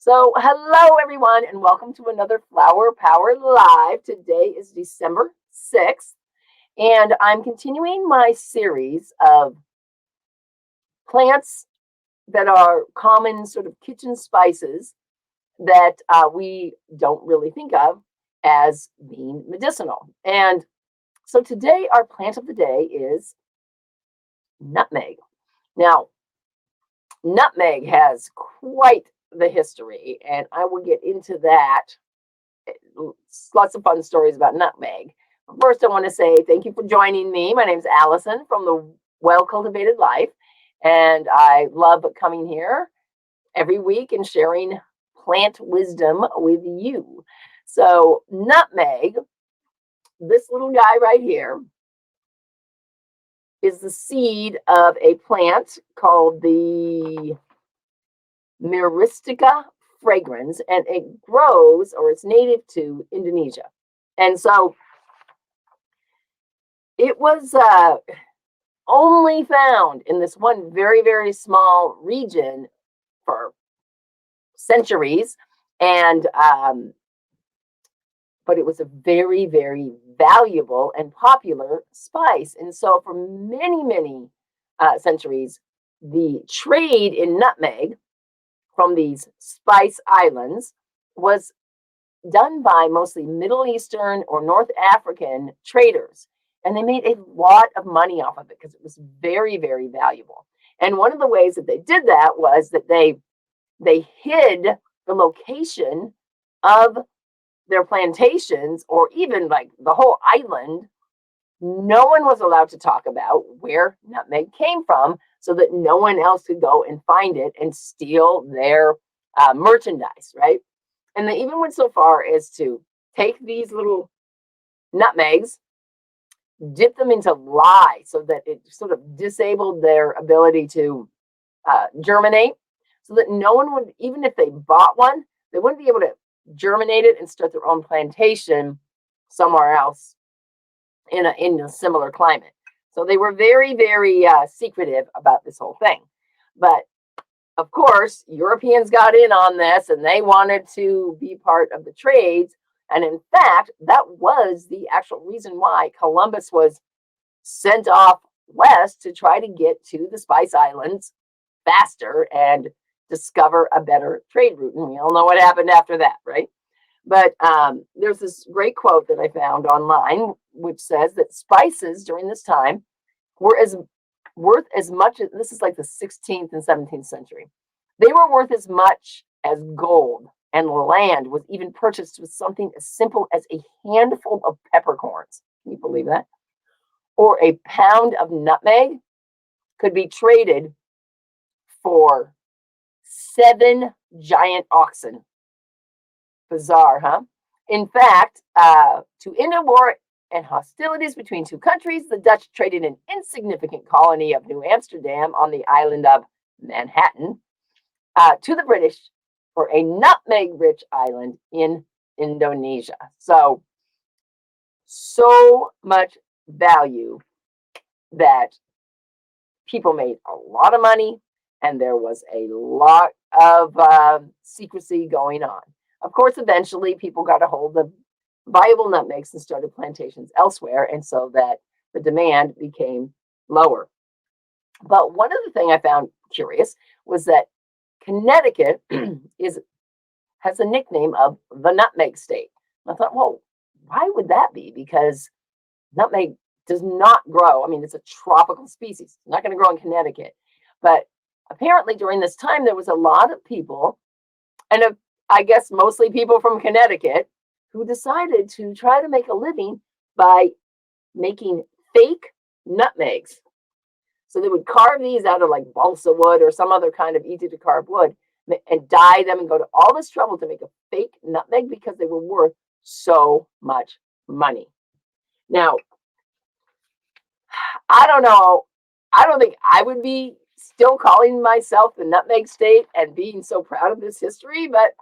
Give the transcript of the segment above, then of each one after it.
So, hello everyone, and welcome to another Flower Power Live. Today is December 6th, and I'm continuing my series of plants that are common sort of kitchen spices that we don't really think of as being medicinal. And so today, our plant of the day is nutmeg. Now, nutmeg has quite the history, and I will get into that. Lots of fun stories about nutmeg. But first, I want to say thank you for joining me. My name is Allison from the Well Cultivated Life, and I love coming here every week and sharing plant wisdom with you. So, nutmeg, this little guy right here, is the seed of a plant called the Myristica fragrans, and it grows, or it's native to Indonesia. And so it was only found in this one very, very small region for centuries. And but it was a very, very valuable and popular spice. And so for many, many centuries, the trade in nutmeg from these spice islands was done by mostly Middle Eastern or North African traders. And they made a lot of money off of it because it was very, very valuable. And one of the ways that they did that was that they hid the location of their plantations, or even like the whole island. No one was allowed to talk about where nutmeg came from so that no one else could go and find it and steal their merchandise, right? And they even went so far as to take these little nutmegs, dip them into lye so that it sort of disabled their ability to germinate, so that no one would, even if they bought one, they wouldn't be able to germinate it and start their own plantation somewhere else in a similar climate. So they were very, very secretive about this whole thing. But of course, Europeans got in on this and they wanted to be part of the trades. And in fact, that was the actual reason why Columbus was sent off west to try to get to the Spice Islands faster and discover a better trade route. And we all know what happened after that, right? But there's this great quote that I found online, which says that spices during this time were worth as much as, this is like the 16th and 17th century. They were worth as much as gold, and land was even purchased with something as simple as a handful of peppercorns. Can you believe that? Or a pound of nutmeg could be traded for 7 giant oxen. Bizarre, huh? In fact, to end a war and hostilities between two countries, the Dutch traded an insignificant colony of New Amsterdam on the island of Manhattan to the British for a nutmeg-rich island in Indonesia. So much value that people made a lot of money, and there was a lot of secrecy going on. Of course, eventually people got a hold of viable nutmegs and started plantations elsewhere, and so that the demand became lower. But one other thing I found curious was that Connecticut has a nickname of the Nutmeg State. I thought, well, why would that be? Because nutmeg does not grow. I mean, it's a tropical species. It's not going to grow in Connecticut. But apparently during this time, there was a lot of people, and I guess mostly people from Connecticut, who decided to try to make a living by making fake nutmegs. So they would carve these out of like balsa wood or some other kind of easy to carve wood and dye them and go to all this trouble to make a fake nutmeg because they were worth so much money. Now, I don't know. I don't think I would be still calling myself the Nutmeg State and being so proud of this history, but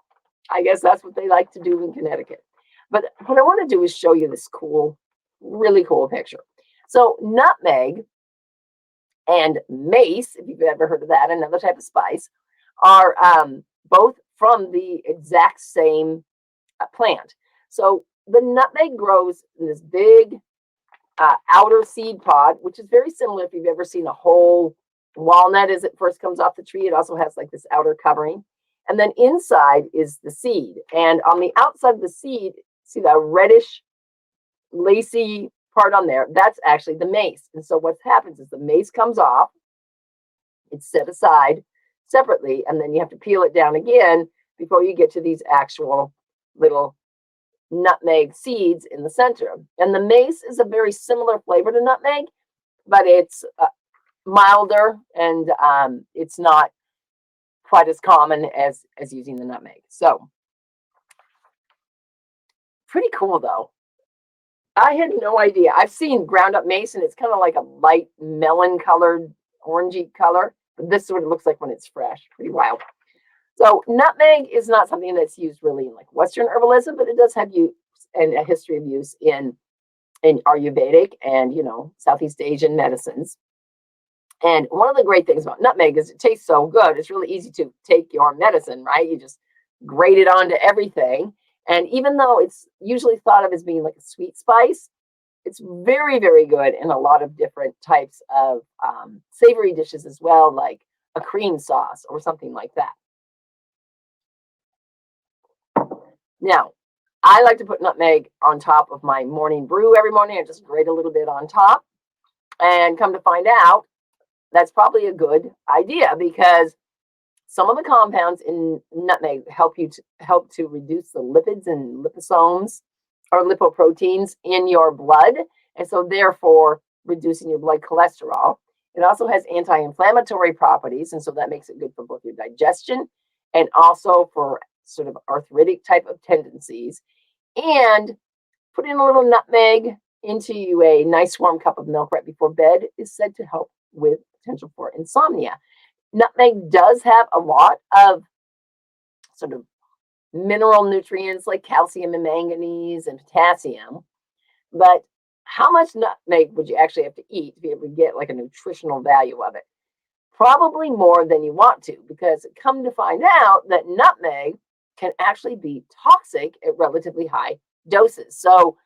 I guess that's what they like to do in Connecticut. But what I want to do is show you this cool, really cool picture. So nutmeg and mace, if you've ever heard of that, another type of spice, are both from the exact same plant. So the nutmeg grows in this big outer seed pod, which is very similar if you've ever seen a whole walnut as it first comes off the tree. It also has like this outer covering. And then inside is the seed. And on the outside of the seed, see that reddish, lacy part on there? That's actually the mace. And so what happens is the mace comes off. It's set aside separately. And then you have to peel it down again before you get to these actual little nutmeg seeds in the center. And the mace is a very similar flavor to nutmeg, but it's milder, and it's not quite as common as using the nutmeg. So pretty cool though. I had no idea. I've seen ground up mace, and it's kind of like a light melon colored, orangey color, but this is what it looks like when it's fresh. Pretty wild. So nutmeg is not something that's used really in like Western herbalism, but it does have use and a history of use in Ayurvedic and, you know, Southeast Asian medicines. And one of the great things about nutmeg is it tastes so good. It's really easy to take your medicine, right? You just grate it onto everything. And even though it's usually thought of as being like a sweet spice, it's very, very good in a lot of different types of savory dishes as well, like a cream sauce or something like that. Now, I like to put nutmeg on top of my morning brew every morning. I just grate a little bit on top, and come to find out, that's probably a good idea, because some of the compounds in nutmeg help to reduce the lipids and liposomes or lipoproteins in your blood, and so therefore reducing your blood cholesterol. It also has anti-inflammatory properties, and so that makes it good for both your digestion and also for sort of arthritic type of tendencies. And putting a little nutmeg into a nice warm cup of milk right before bed is said to help with potential for insomnia. Nutmeg does have a lot of sort of mineral nutrients like calcium and manganese and potassium, but how much nutmeg would you actually have to eat to be able to get like a nutritional value of it? Probably more than you want to, because come to find out that nutmeg can actually be toxic at relatively high doses. So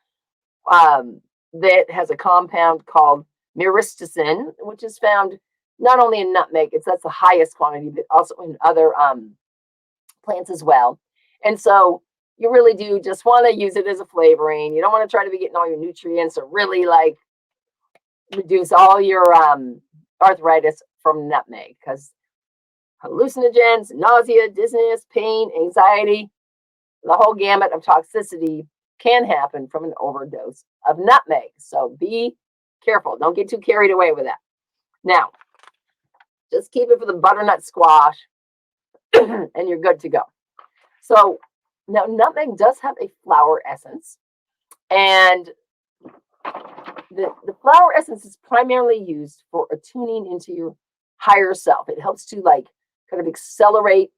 that has a compound called myristicin, which is found not only in nutmeg, that's the highest quantity, but also in other plants as well. And so you really do just want to use it as a flavoring. You don't want to try to be getting all your nutrients or really like reduce all your arthritis from nutmeg, because hallucinogens, nausea, dizziness, pain, anxiety, the whole gamut of toxicity can happen from an overdose of nutmeg. So be careful. Don't get too carried away with that. Now, just keep it for the butternut squash and you're good to go. So now nutmeg does have a flower essence, and the flower essence is primarily used for attuning into your higher self. It helps to like kind of accelerate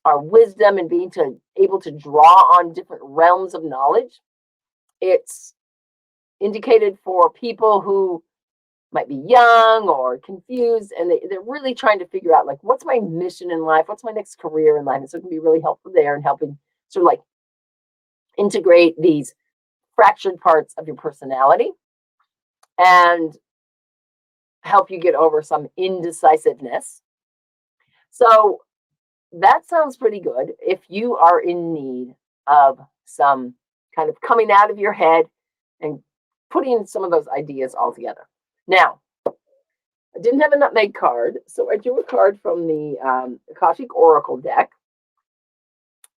our wisdom and being able to draw on different realms of knowledge. It's indicated for people who might be young or confused, and they're really trying to figure out like, what's my mission in life? What's my next career in life? And so it can be really helpful there in helping sort of like integrate these fractured parts of your personality and help you get over some indecisiveness. So that sounds pretty good if you are in need of some kind of coming out of your head and putting some of those ideas all together. Now, I didn't have a nutmeg card, so I drew a card from the Akashic Oracle deck.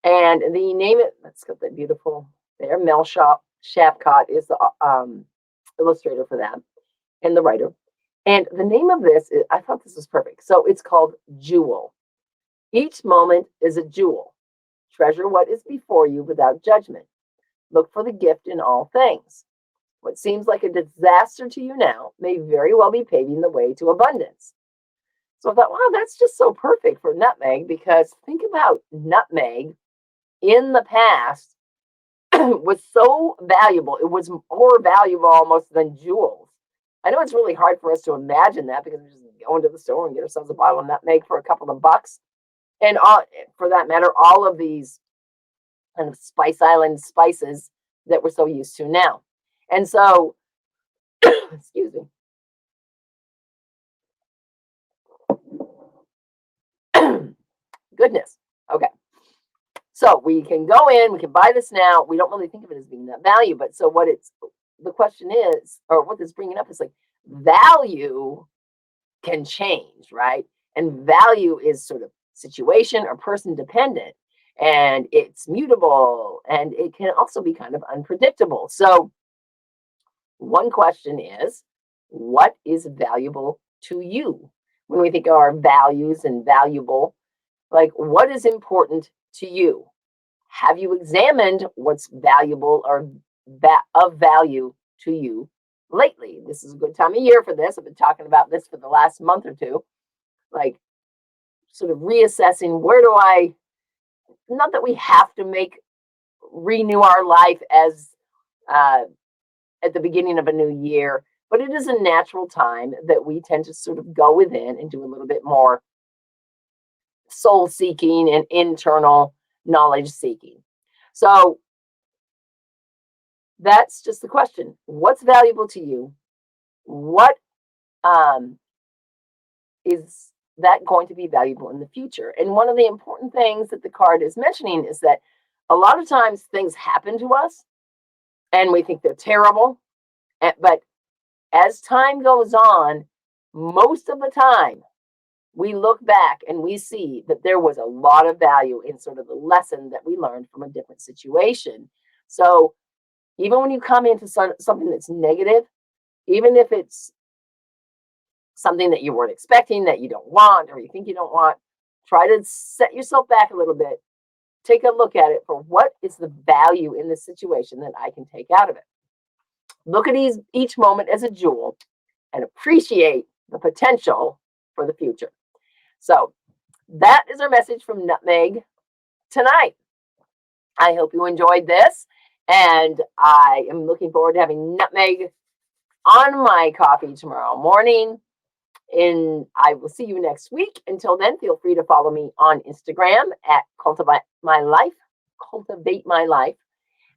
And the name, let's get that beautiful there, Mel Shapcott is the illustrator for that and the writer. And the name of this, I thought this was perfect. So it's called Jewel. Each moment is a jewel. Treasure what is before you without judgment. Look for the gift in all things. What seems like a disaster to you now may very well be paving the way to abundance. So I thought, wow, that's just so perfect for nutmeg, because think about nutmeg in the past was so valuable. It was more valuable almost than jewels. I know it's really hard for us to imagine that, because we just go into the store and get ourselves a bottle of nutmeg for a couple of bucks. And all, for that matter, all of these kind of Spice Island spices that we're so used to now. And so, excuse me. Goodness. Okay. So we can go in, we can buy this now. We don't really think of it as being that value, but so what it's the question is, or what it's bringing up is like value can change, right? And value is sort of situation or person dependent, and it's mutable, and it can also be kind of unpredictable. So one question is, what is valuable to you? When we think of our values and valuable, like what is important to you? Have you examined what's valuable or of value to you lately? This is a good time of year for this. I've been talking about this for the last month or two, like sort of reassessing where do I, not that we have to renew our life as uh, at the beginning of a new year, but it is a natural time that we tend to sort of go within and do a little bit more soul seeking and internal knowledge seeking. So that's just the question. What's valuable to you? What um, is that going to be valuable in the future? And one of the important things that the card is mentioning is that a lot of times things happen to us and we think they're terrible. But as time goes on, most of the time, we look back and we see that there was a lot of value in sort of the lesson that we learned from a different situation. So even when you come into something that's negative, even if it's something that you weren't expecting, that you don't want, or you think you don't want, try to set yourself back a little bit. Take a look at it for what is the value in this situation that I can take out of it. Look at each moment as a jewel and appreciate the potential for the future. So that is our message from Nutmeg tonight. I hope you enjoyed this, and I am looking forward to having Nutmeg on my coffee tomorrow morning. And I will see you next week. Until then, feel free to follow me on Instagram at Cultivate My Life. Cultivate My Life.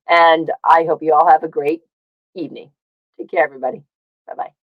And I hope you all have a great evening. Take care, everybody. Bye-bye.